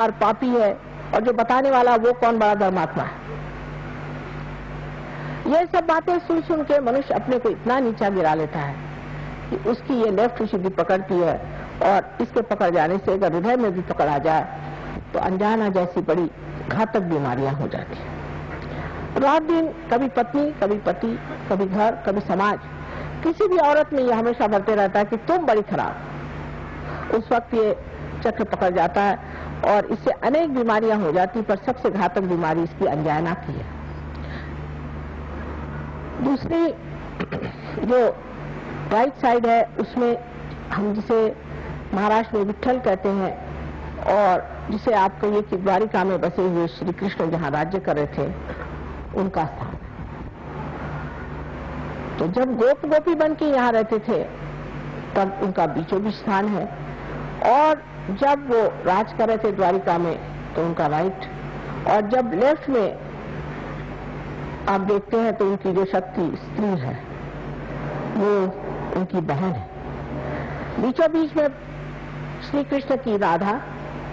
और पापी है, और जो बताने वाला वो कौन बड़ा धर्मात्मा है। ये सब बातें सुन सुन के मनुष्य अपने को इतना नीचा गिरा लेता है कि उसकी ये लेफ्ट विशुद्धि पकड़ती है, और इसके पकड़ जाने से अगर हृदय में भी पकड़ आ जाए तो अनजाना जैसी बड़ी घातक बीमारियां हो जाती हैं। रात दिन कभी पत्नी, कभी पति, कभी घर, कभी समाज, किसी भी औरत में ये हमेशा बढ़ते रहता है कि तुम बड़ी खराब। उस वक्त ये चक्र पकड़ जाता है और इससे अनेक बीमारियां हो जाती, पर सबसे घातक बीमारी इसकी अनजाना की है। दूसरी जो राइट साइड है उसमें हम जिसे महाराष्ट्र में विट्ठल कहते हैं, और जिसे आप कहिए कि द्वारिका में बसे हुए श्री कृष्ण जहां राज्य कर रहे थे, उनका स्थान। तो जब गोप गोपी बन के यहाँ रहते थे तब उनका बीचों बीच स्थान है, और जब वो राज कर रहे थे द्वारिका में तो उनका राइट, और जब लेफ्ट में आप देखते हैं तो उनकी जो शक्ति स्त्री है वो उनकी बहन है। बीचों बीच में श्री कृष्ण की राधा,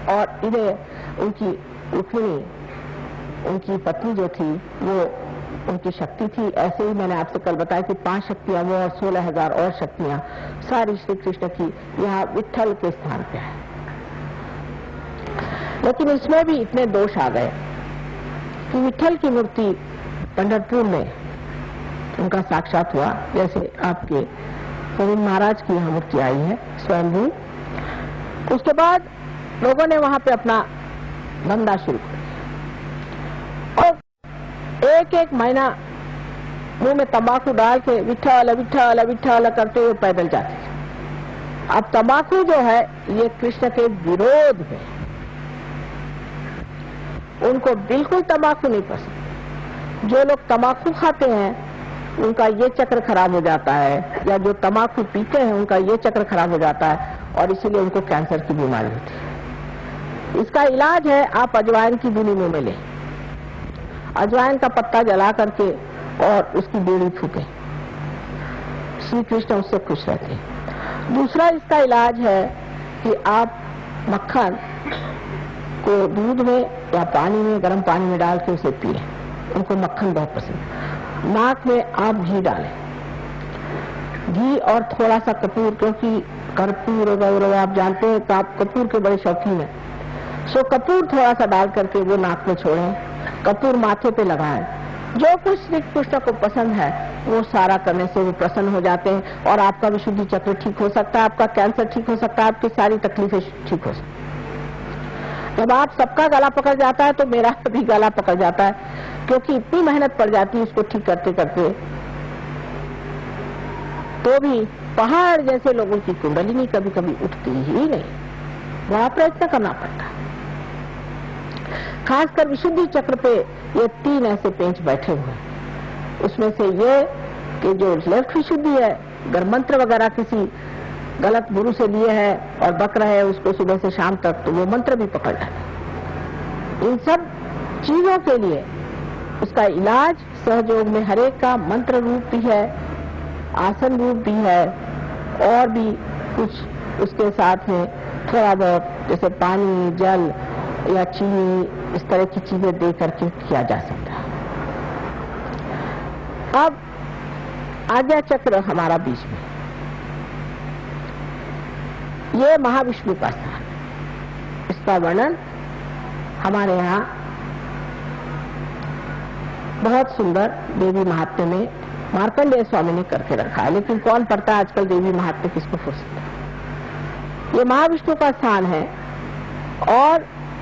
और इन्हें उनकी रुक्मिणी, उनकी पत्नी जो थी वो उनकी शक्ति थी। ऐसे ही मैंने आपसे कल बताया कि 5 शक्तियां वो और 16,000 और शक्तियां सारी श्री कृष्ण की यहाँ विट्ठल के स्थान पे है। लेकिन इसमें भी इतने दोष आ गए कि विट्ठल की मूर्ति पंढरपुर में उनका साक्षात हुआ, जैसे आपके गोविंद महाराज की यहाँ मूर्ति आई है स्वयंभू। उसके बाद लोगों ने वहां पे अपना धंधा शुरू कर दिया और एक एक महीना मुंह में तंबाकू डाल के विट्ठल विट्ठल विट्ठल करते हुए पैदल जाते थे। अब तंबाकू जो है ये कृष्ण के विरोध में, उनको बिल्कुल तंबाकू नहीं पसंद। जो लोग तंबाकू खाते हैं उनका ये चक्र खराब हो जाता है, या जो तंबाकू पीते हैं उनका ये चक्र खराब हो जाता है, और इसीलिए उनको कैंसर की बीमारी होती है। इसका इलाज है आप अजवाइन की बीड़ी मुंह में लें, अजवाइन का पत्ता जला करके और उसकी बीड़ी फूकें, श्री कृष्ण उससे खुश रहते हैं। दूसरा इसका इलाज है कि आप मक्खन को दूध में या पानी में, गर्म पानी में डाल के उसे पिए, उनको मक्खन बहुत पसंद। नाक में आप घी डालें, घी और थोड़ा सा कपूर, क्योंकि कर्पूर गौरव आप जानते हैं तो आप कपूर के बड़े शौकीन हैं, सो कपूर थोड़ा सा डाल करके वो नाक में छोड़ें, कपूर माथे पे लगाएं। जो कुछ श्री कृष्ण को पसंद है वो सारा करने से वो प्रसन्न हो जाते हैं, और आपका विशुद्धि चक्र ठीक हो सकता है, आपका कैंसर ठीक हो सकता है, आपकी सारी तकलीफें ठीक हो सकती है। जब आप सबका गला पकड़ जाता है तो मेरा भी गला पकड़ जाता है, क्योंकि इतनी मेहनत पड़ जाती है इसको ठीक करते करते, तो भी पहाड़ जैसे लोगों की कुंडलिनी कभी कभी उठती ही नहीं, बड़ा प्रयत्न करना पड़ता है। खासकर विशुद्धि चक्र पे ये 3 ऐसे पेंच बैठे हुए हैं। उसमें से ये कि जो लेफ्ट विशुद्धि है, अगर मंत्र वगैरह किसी गलत गुरु से लिए है और बक रहे हैं उसको सुबह से शाम तक, तो वो मंत्र भी पकड़ जाए। इन सब चीजों के लिए उसका इलाज सहयोग में हरेक का मंत्र रूप भी है, आसन रूप भी है, और भी कुछ उसके साथ में थोड़ा बहुत जैसे पानी, जल या चीनी, इस तरह की चीजें दे करके किया जा सकता है। अब आज्ञा चक्र हमारा बीच में, ये महाविष्णु का स्थान, इसका वर्णन हमारे यहाँ बहुत सुंदर देवी महात्म्य में मार्कंडेय स्वामी ने करके रखा है, लेकिन कौन पढ़ता है आजकल देवी महात्म्य, किसको फुर्सत है। ये महाविष्णु का स्थान है, और